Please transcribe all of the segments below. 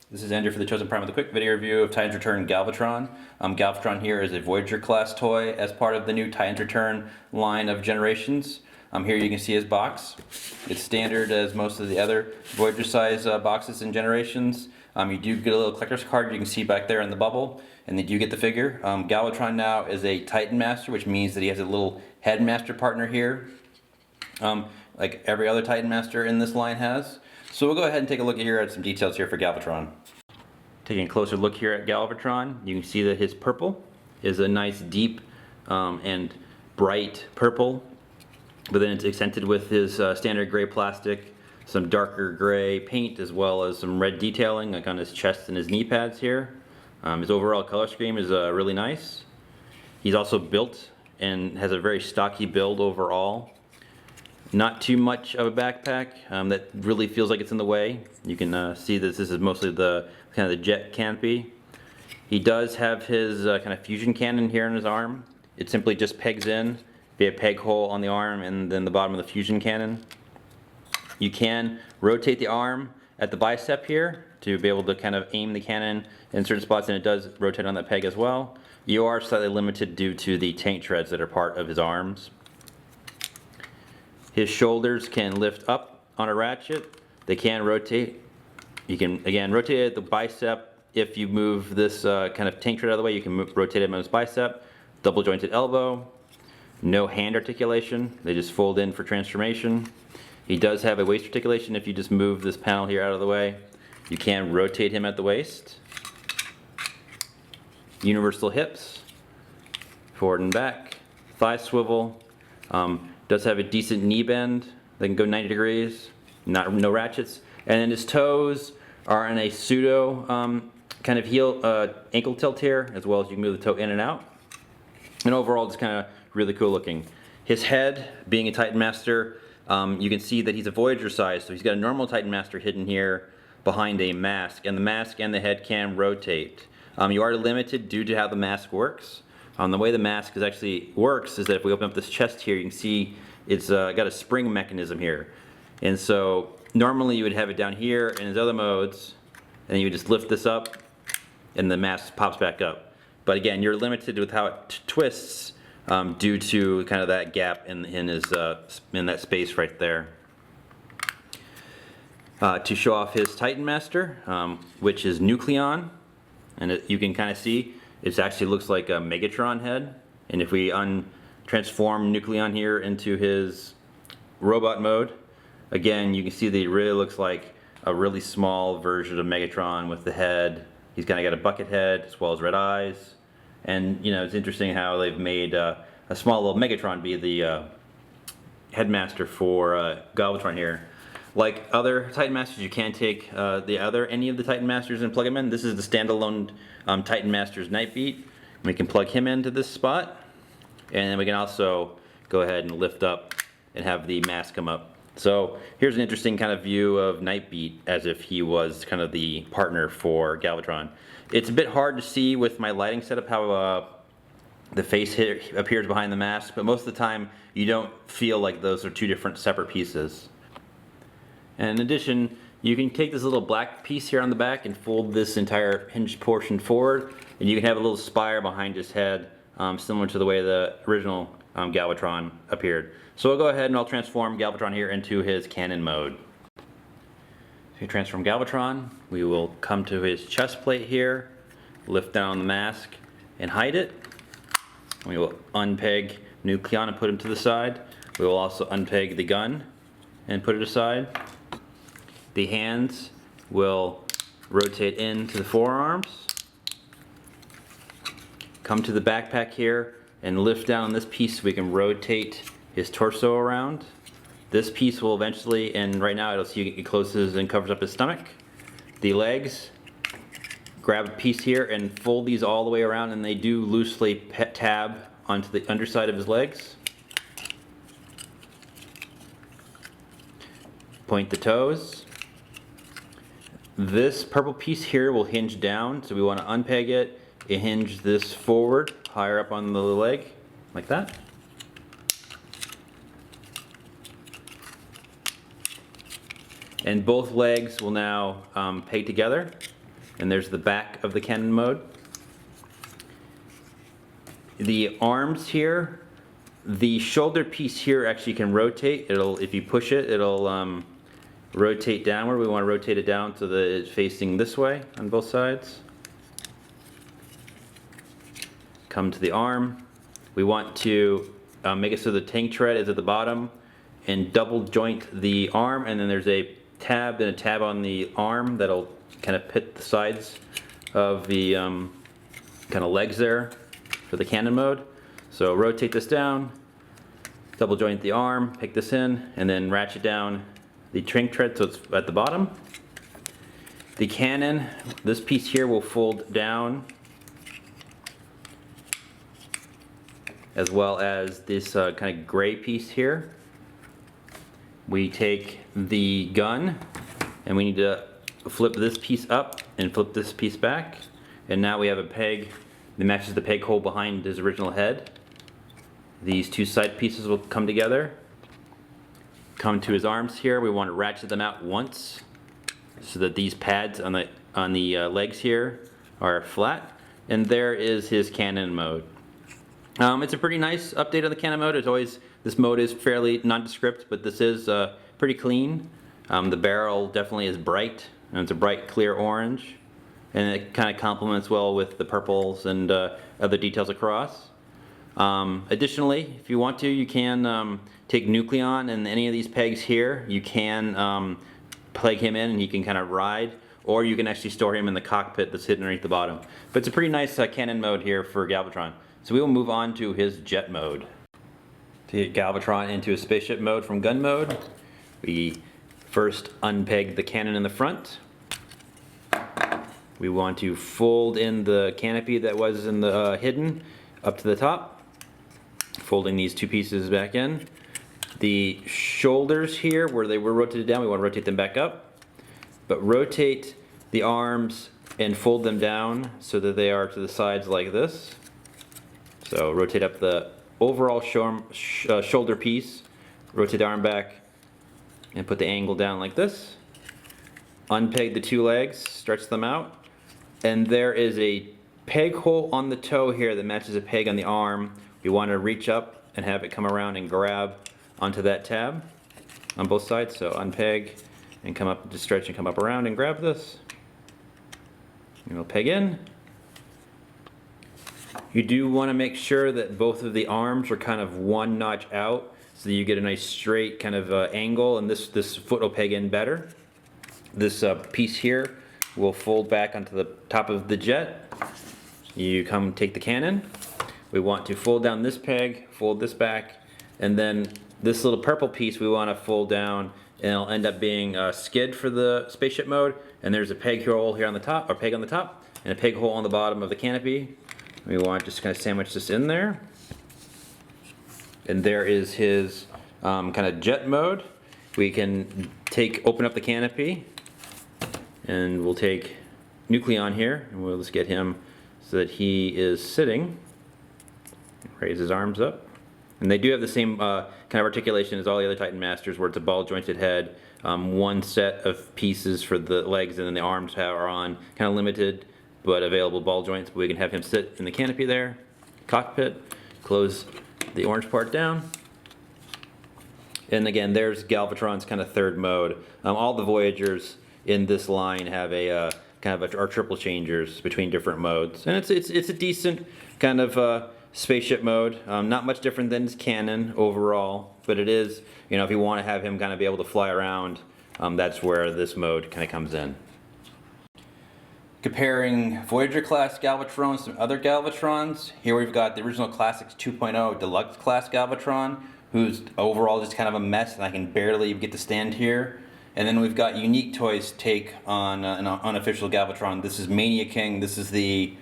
This is Andrew for the Chosen Prime with a quick video review of Titans Return Galvatron. Galvatron here is a Voyager class toy as part of the new Titans Return line of generations. Here you can see his box. It's standard as most of the other Voyager size boxes and generations. You do get a little collector's card you can see back there in the bubble, and then you get the figure. Galvatron now is a Titan Master, which means that he has a little Headmaster partner here, like every other Titan Master in this line has. So we'll go ahead and take a look here at some details here for Galvatron. Taking a closer look here at Galvatron, you can see that his purple is a nice deep and bright purple, but then it's accented with his standard gray plastic, some darker gray paint, as well as some red detailing like on his chest and his knee pads here. His overall color scheme is really nice. He's also built and has a very stocky build overall. Not too much of a backpack that really feels like it's in the way. You can see that this is mostly the kind of the jet canopy. He does have his kind of fusion cannon here in his arm. It simply just pegs in via peg hole on the arm and then the bottom of the fusion cannon. You can rotate the arm at the bicep here to be able to kind of aim the cannon in certain spots, and it does rotate on that peg as well. You are slightly limited due to the tank treads that are part of his arms. His shoulders can lift up on a ratchet. They can rotate. You can, again, rotate it at the bicep. If you move this kind of tank tread out of the way, you can rotate it on his bicep. Double jointed elbow. No hand articulation. They just fold in for transformation. He does have a waist articulation. If you just move this panel here out of the way, you can rotate him at the waist. Universal hips, forward and back. Thigh swivel. Does have a decent knee bend. They can go 90 degrees, no ratchets. And then his toes are in a pseudo kind of heel, ankle tilt here, as well as you can move the toe in and out. And overall, it's kind of really cool looking. His head, being a Titan Master, you can see that he's a Voyager size, so he's got a normal Titan Master hidden here behind a mask, and the mask and the head can rotate. You are limited due to how the mask works. The way the mask actually works is that if we open up this chest here, you can see it's got a spring mechanism here. And so normally you would have it down here in his other modes, and you would just lift this up and the mask pops back up. But again, you're limited with how it twists due to kind of that gap in his in that space right there. To show off his Titan Master, which is Nucleon, and you can kind of see it actually looks like a Megatron head. And if we transform Nucleon here into his robot mode, again, you can see that he really looks like a really small version of Megatron with the head. He's kind of got a bucket head as well as red eyes. And you know, it's interesting how they've made a small little Megatron be the Headmaster for Galvatron here. Like other Titan Masters, you can take any of the Titan Masters and plug them in. This is the standalone Titan Masters Nightbeat. We can plug him into this spot, and then we can also go ahead and lift up and have the mask come up. So here's an interesting kind of view of Nightbeat as if he was kind of the partner for Galvatron. It's a bit hard to see with my lighting setup how the face here appears behind the mask, but most of the time you don't feel like those are two different separate pieces. And in addition, you can take this little black piece here on the back and fold this entire hinged portion forward, and you can have a little spire behind his head, similar to the way the original Galvatron appeared. So we'll go ahead and I'll transform Galvatron here into his cannon mode. If you transform Galvatron, we will come to his chest plate here, lift down the mask and hide it. We will unpeg Nucleon and put him to the side. We will also unpeg the gun and put it aside. The hands will rotate into the forearms. Come to the backpack here and lift down this piece so we can rotate his torso around. This piece will eventually, and right now it'll see it closes and covers up his stomach. The legs, grab a piece here and fold these all the way around, and they do loosely tab onto the underside of his legs. Point the toes. This purple piece here will hinge down, so we want to unpeg it and hinge this forward, higher up on the leg, like that. And both legs will now peg together. And there's the back of the cannon mode. The arms here, the shoulder piece here actually can rotate. It'll, if you push it, it'll rotate downward. We want to rotate it down so that it's facing this way on both sides. Come to the arm. We want to make it so the tank tread is at the bottom and double joint the arm, and then there's a tab and a tab on the arm that'll kind of pit the sides of the kind of legs there for the cannon mode. So rotate this down, double joint the arm, pick this in, and then ratchet down the tank tread so it's at the bottom. The cannon, this piece here will fold down, as well as this kind of gray piece here. We take the gun and we need to flip this piece up and flip this piece back, and now we have a peg that matches the peg hole behind his original head. These two side pieces will come together. Come to his arms here, we want to ratchet them out once so that these pads on the legs here are flat, and there is his cannon mode. It's a pretty nice update on the cannon mode. It's always, this mode is fairly nondescript, but this is pretty clean. The barrel definitely is bright, and it's a bright clear orange, and it kind of complements well with the purples and other details across. Additionally, if you want to, you can take Nucleon and any of these pegs here. You can plug him in and he can kind of ride, or you can actually store him in the cockpit that's hidden underneath the bottom. But it's a pretty nice cannon mode here for Galvatron. So we will move on to his jet mode. To get Galvatron into his spaceship mode from gun mode, we first unpeg the cannon in the front. We want to fold in the canopy that was in the hidden up to the top, folding these two pieces back in. The shoulders here, where they were rotated down, we want to rotate them back up, but rotate the arms and fold them down so that they are to the sides like this. So rotate up the overall shoulder piece, rotate the arm back, and put the angle down like this. Unpeg the two legs, stretch them out, and there is a peg hole on the toe here that matches a peg on the arm. We want to reach up and have it come around and grab onto that tab on both sides. So unpeg and come up, just stretch and come up around and grab this. And we'll peg in. You do want to make sure that both of the arms are kind of one notch out so that you get a nice straight kind of angle, and this foot will peg in better. This piece here will fold back onto the top of the jet. You come take the cannon. We want to fold down this peg, fold this back, and then this little purple piece we want to fold down, and it'll end up being a skid for the spaceship mode. And there's a peg hole here on the top, or peg on the top, and a peg hole on the bottom of the canopy. We want to just kind of sandwich this in there. And there is his kind of jet mode. We can open up the canopy, and we'll take Nucleon here, and we'll just get him so that he is sitting. Raise his arms up. And they do have the same kind of articulation as all the other Titan Masters, where it's a ball jointed head, one set of pieces for the legs, and then the arms are on kind of limited but available ball joints. But we can have him sit in the canopy there, cockpit, close the orange part down. And again, there's Galvatron's kind of third mode. All the Voyagers in this line have a kind of are triple changers between different modes, and it's a decent kind of spaceship mode. Not much different than his cannon overall, but it is, you know, if you want to have him kind of be able to fly around, that's where this mode kind of comes in. Comparing Voyager class Galvatron to some other Galvatrons, here we've got the original Classics 2.0 Deluxe class Galvatron, who's overall just kind of a mess, and I can barely get to stand here. And then we've got Unique Toys' take on an unofficial Galvatron. This is Mania King. This is the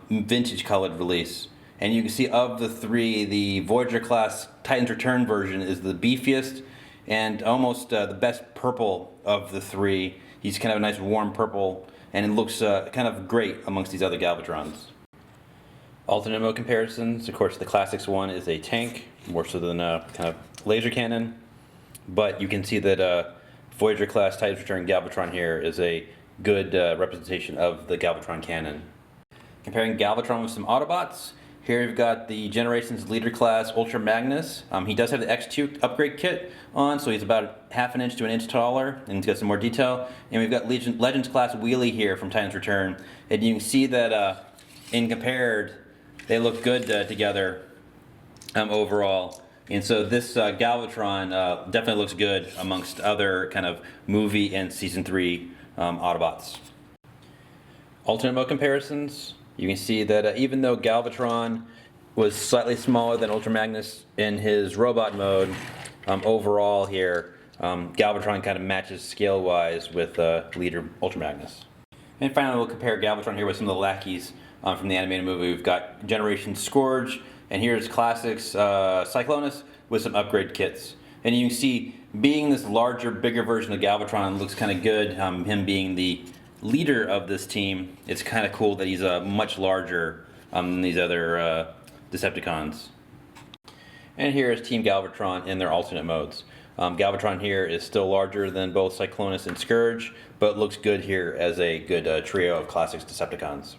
vintage colored release. And you can see of the three, the Voyager class Titans Return version is the beefiest and almost the best purple of the three. He's kind of a nice warm purple, and it looks kind of great amongst these other Galvatrons. Alternate mode comparisons, of course the Classics one is a tank, more so than a kind of laser cannon. But you can see that Voyager class Titans Return Galvatron here is a good representation of the Galvatron canon. Comparing Galvatron with some Autobots, here we've got the Generations Leader Class Ultra Magnus. He does have the X2 upgrade kit on, so he's about half an inch to an inch taller, and he's got some more detail. And we've got Legends Class Wheelie here from Titans Return, and you can see that in compared, they look good together overall. And so this Galvatron definitely looks good amongst other kind of movie and season 3 Autobots. Alternate mode comparisons. You can see that even though Galvatron was slightly smaller than Ultra Magnus in his robot mode, overall here, Galvatron kind of matches scale-wise with Leader Ultra Magnus. And finally, we'll compare Galvatron here with some of the lackeys from the animated movie. We've got Generation Scourge, and here's Classics Cyclonus with some upgrade kits. And you can see, being this larger, bigger version of Galvatron looks kind of good. Him being the leader of this team, it's kind of cool that he's much larger than these other Decepticons. And here is Team Galvatron in their alternate modes. Galvatron here is still larger than both Cyclonus and Scourge, but looks good here as a good trio of Classics Decepticons.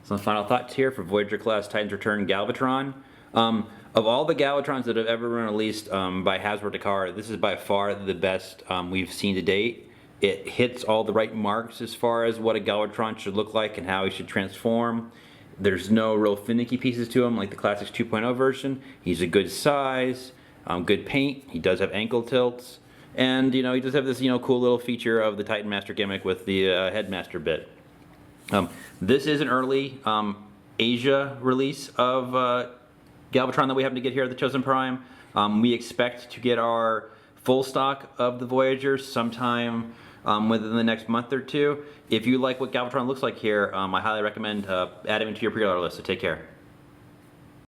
Some final thoughts here for Voyager Class Titans Return Galvatron. Of all the Galvatrons that have ever been released by Hasbro Titans, this is by far the best we've seen to date. It hits all the right marks as far as what a Galvatron should look like and how he should transform. There's no real finicky pieces to him like the Classics 2.0 version. He's a good size, good paint. He does have ankle tilts, and he does have this cool little feature of the Titan Master gimmick with the Headmaster bit. This is an early Asia release of Galvatron that we happen to get here at the Chosen Prime. We expect to get our full stock of the Voyager sometime within the next month or two. If you like what Galvatron looks like here, I highly recommend adding him to your pre-order list, so take care.